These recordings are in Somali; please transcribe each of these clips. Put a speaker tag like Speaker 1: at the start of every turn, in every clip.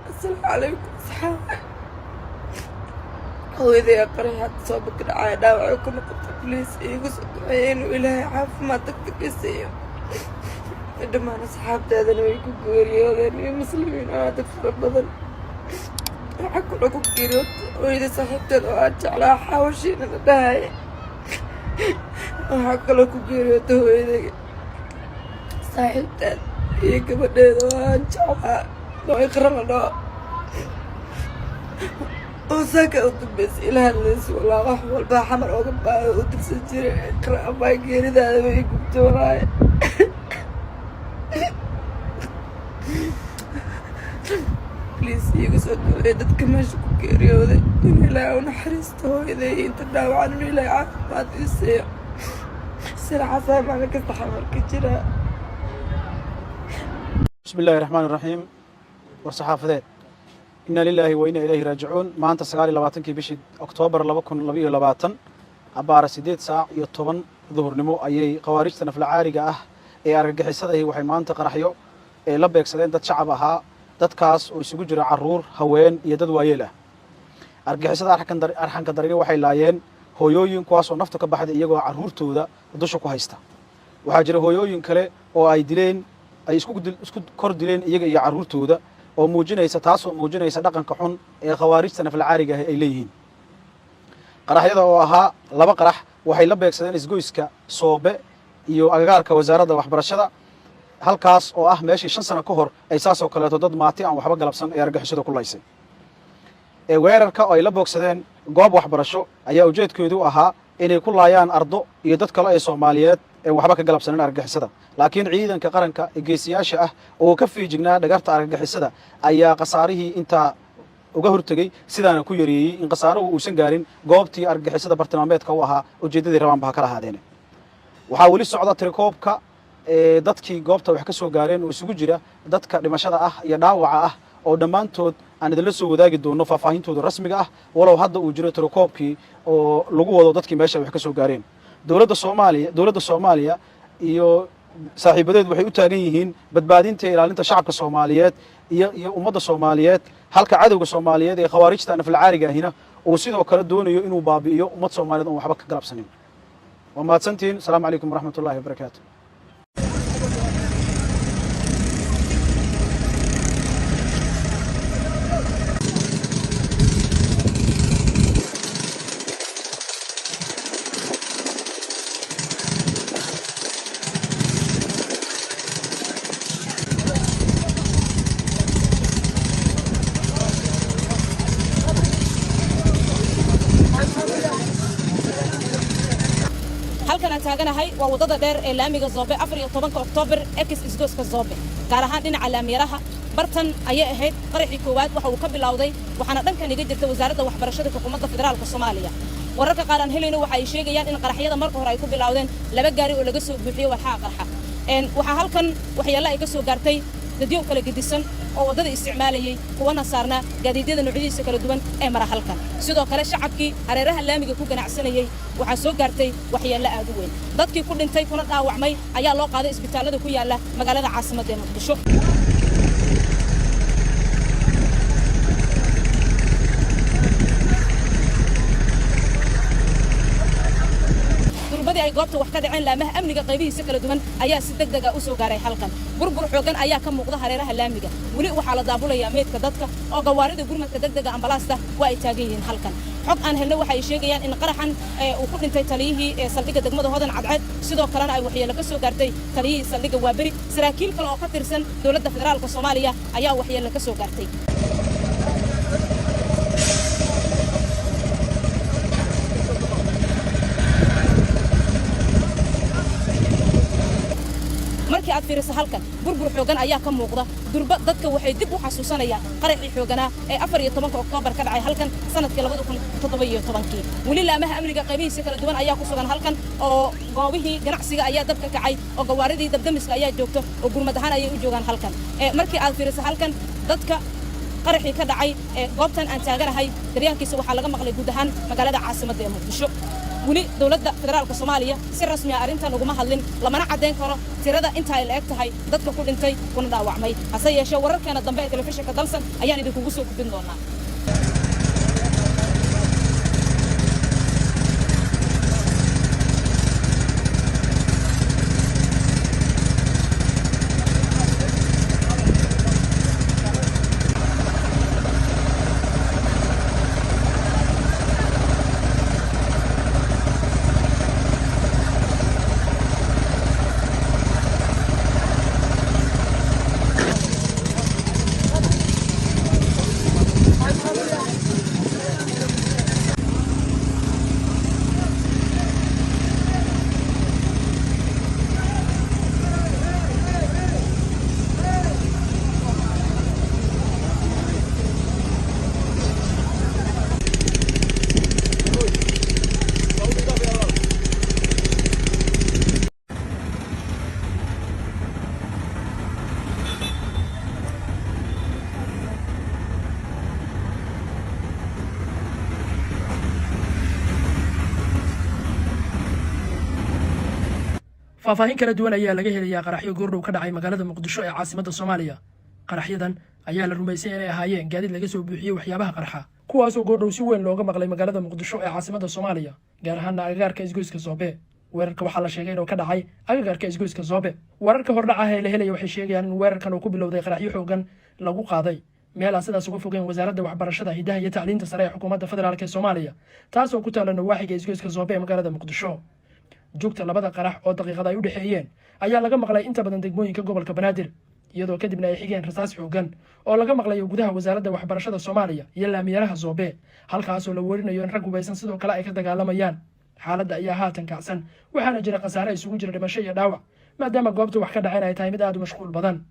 Speaker 1: السلام عليكم صحاب هو إذا قرأت صوبك العادة وعيكم بليس يقص عين وإلهي عاف ما تكتكسي عندما أنا صحابتي هذا ويكون قوري وذني مسلمين هذا في رمضان وحكوا لكم كيروت وإذا صاحبتي هذا على حاوشين أنا داعي وحكوا لكم كيروت وإذا صاحبتي يكبر وأنت لو يقرأنا وساكا بس إلى الناس ولا راح والبا حمر وقبا وتسجل اقرأ ما يقير إذا بيكم توراي بليز يقصد إذا تكمشوا كيريوذي إلا ونحرسته إذا أنت داوى عنه إلا عارف ما تيسير سرعة سامع لك استحمل كتيرا.
Speaker 2: بسم الله الرحمن الرحيم والصحافة إنا لله وإنا إليه راجعون ما أنت سقالي لباتن بشي أكتوبر لبكون لبيه لباتن أبار سيديد ساعة يطبن ظهر نمو أي قوارجتنا في العارقة أرجع حسده وحي ما أنت قرحيو لبيك سدين دad شعبها dad kaas oo isugu jira caruur haween iyo dad waayeel ah argixisada arxanka darini waxay laayeen hooyooyin kuwaas oo nafta ka baxday iyagoo caruurtooda dusha ku haysta waxa jira hooyooyin kale oo ay dileen ay isku kor dileen iyaga iyo caruurtooda oo muujinaysa taas oo muujinaysa dhaqanka xun ee khawaarijta nafal caariga ah ay leeyihiin qaraxyada oo ahaa laba qarax waxay la beegsadeen isgoyska Soobe iyo agagaarka wasaaradda waxbarashada halkaas oo ah meeshii 5 sano ka hor ay saas oo kale dad maati aan waxba galabsan ee argixisada ku laysay weerarka oo ay la boogsadeen goob waxbarasho ayaa ujeedkoodu ahaa inay ku laayaan ardo iyo dad kale ee Soomaaliyeed ee waxba ka galabsanan argixisada laakiin ciidanka qaranka ee geesiyaasha ah oo ka fiijignaa dhagarta argixisada ayaa qasaarihii inta uga hortagay sidaana ku yareeyay in qasaaruhu uusan gaarin goobtii argixisada bartilmaameedka u ahaa ujeedadii rabaan baa kala haadeen waxa wali socda tirikoobka dadkii goobta wax ka soo gaareen oo isugu jira dadka dhimashada ah iyo dhaawaca ah oo dhammaantood aan idin la soo wadaagi doono faahfaahintooda rasmiga ah walow hadda uu jiro tirikoobkii oo lagu wado dadkii meesha wax ka soo gaareen dowladda Soomaaliya iyo saaxiibadeed waxay u taagan yihiin badbaadinta ilaalinta shacabka Soomaaliyeed iyo ummadda Soomaaliyeed halka cadawga Soomaaliyeed ee khawaarijta nafal caariga ahina oo sidoo kale doonayo inuu baabi'iyo ummad Soomaaliyeed oo waxba ka galabsanin wa mahadsantiin assalaamu calaykum waraxmatullaahi wabarakaatuh.
Speaker 3: halkan aan taaganahay waa wadada dheer ee laamiga Soobe 14 Oktoobar isgoyska Soobe gaar ahaan dhinaca laamiyaraha bartan ayay ahayd qaraxii koowaad waxa uu ka bilowday waxaana dhankan iga jirta wasaaradda waxbarashada xukuumadda federaalka Soomaaliya wararka qaar aan helayno waxa ay sheegayaan in qaraxyada marka hore ay ku bilowdeen laba gaari oo laga soo buuxiyay walxaha qarxa waxa halkan waxyaalo ay ka soo gaartay dadyo kala gedisan oo wadada isticmaalayay kuwana saarna gaadiidyada noocyadiisa kala duwan ee mara halkan sidoo kale shacabkii hareeraha laamiga ku ganacsanayay waxa soo gaartay waxyaalo aad u weyn dadkii ku dhintay kuna dhaawacmay ayaa loo qaaday isbitaalada ku yaala magaalada caasimadda Muqdisho ay goobta wax ka dhaceen laamaha amniga qaybihiisa kala duwan ayaa si degdeg ah u soo gaaray halkan burbur xoogan ayaa ka muuqda hareeraha laamiga wali waxa la daabulaya meedka dadka oo gawaarida gurmadka degdega ambalaasta waa ay taagan yihiin halkan xog aan helno waxa ay sheegayaan in qaraxan uu ku dhintay taliyihii saldhigga degmada Hodan Cadceed sidoo kalena ay waxyeelo ka soo gaartay taliyihii saldhigga Waaberi saraakiil kale oo ka tirsan dowladda federaalka Soomaaliya ayaa waxyeelo ka soo gaartay markii aad fiiriso halkan burbur xoogan ayaa ka muuqda durba dadka waxay dib u xasuusanayaan qaraxii xooganaa ee 14 Oktoobar ka dhacay halkan sanadkii 2017 wali laamaha amniga qaybihiisa kala duwan ayaa ku sugan halkan oo goobihii ganacsiga ayaa dabka kacay oo gawaaridii dabdamiska ayaa joogto oo gurmad ahaan ay u joogaan halkan markii aad fiiriso halkan dadka qaraxii ka dhacay goobtan aan taaganahay daryaankiisa waxa laga maqlay guud ahaan magaalada caasimadda Muqdisho weli dowladda federaalka Soomaaliya si rasmi ah arrintan uguma hadlin lamana cadeyn karo tirada inta ay leeg tahay dadka ku dhintay kuna dhaawacmay hase yeeshee wararkeena dambe ee telefishinka dalsan ayaan idinkugu soo gudbin doonaa.
Speaker 4: faahfaahin kala duwan ayaa laga helayaa qaraxyo goordhow ka dhacay magaalada Muqdisho ee caasimadda Soomaaliya. Qaraxyadan ayaa la rumaysan inay ahaayeen gaadiid laga soo buuxiyay waxyaabaha qarxa, kuwaas oo goordhow si weyn looga maqlay magaalada Muqdisho ee caasimadda Soomaaliya, gaar ahaan agagaarka isgoyska Zoobe. weerarka waxaa la sheegay inuu ka dhacay agagaarka isgoyska Zoobe. wararka hordhaca ee la helaya waxay sheegayaan in weerarkan uu ku bilowday qaraxyo xoogan lagu qaaday meel aan sidaas uga fogeyn wasaaradda waxbarashada, hidaha iyo tacliinta sare ee xukuumadda federaalka ee Soomaaliya, taas oo ku taala nawaaxiga isgoyska Zoobe ee magaalada Muqdisho. joogta labada qarax oo daqiiqada ay u dhaxeeyeen ayaa laga maqlay inta badan degmooyinka gobolka Banaadir, iyadoo kadibna ay xigeen rasaas xoogan oo laga maqlayo gudaha wasaaradda waxbarashada Soomaaliya iyo laamiyaraha Zoobe, halkaas oo la warinayo in rag hubeysan sidoo kale ay ka dagaalamayaan. xaaladda ayaa haatan kacsan, waxaana jira khasaare isugu jira dhimasho iyo dhaawac, maadaama goobta wax ka dhaceen ay tahay mid aad u mashquul badan.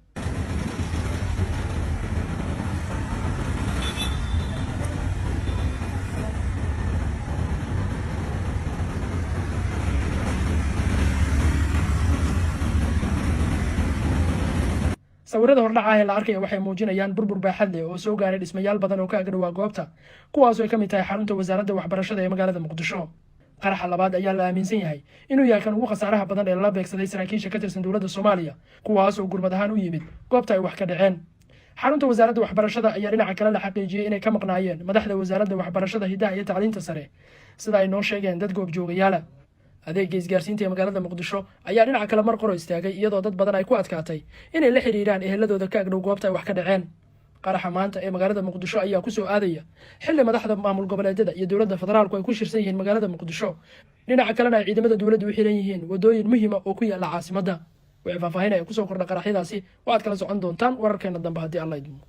Speaker 4: sawirada hordhaca ee la arkaya waxay muujinayaan burbur baaxad leh oo soo gaaray dhismayaal badan oo ka agdhowaa goobta, kuwaas oo ay ka mid tahay xarunta wasaaradda waxbarashada ee magaalada Muqdisho. qaraxa labaad ayaa la aaminsan yahay inuu yahay kan ugu khasaaraha badan ee la beegsaday saraakiisha ka tirsan dowladda Soomaaliya, kuwaas oo gurmad ahaan u yimid goobta ay wax ka dhaceen. xarunta wasaaradda waxbarashada ayaa dhinaca kale la xaqiijiyay inay ka maqnaayeen madaxda wasaaradda waxbarashada, hidaha iyo tacliinta sare, sida ay noo sheegeen dad goobjoogayaala. adeegga isgaarsiinta ee magaalada Muqdisho ayaa dhinaca kale mar qoro istaagay, iyadoo dad badan ay ku adkaatay inay la xiriiraan eheladooda ka agdhow goobta ay wax ka dhaceen. qaraxa maanta ee magaalada Muqdisho ayaa ku soo aadaya xilli madaxda maamul goboleedyada iyo dowladda federaalku ay ku shirsan yihiin magaalada Muqdisho, dhinaca kalena ay ciidamada dowladda u xiran yihiin wadooyin muhiim ah oo ku yaala caasimadda. wixii faahfaahin ay ku soo kordha qaraxyadaasi waxaad kala socon doontaan wararkeena dambe haddii Allah idmo.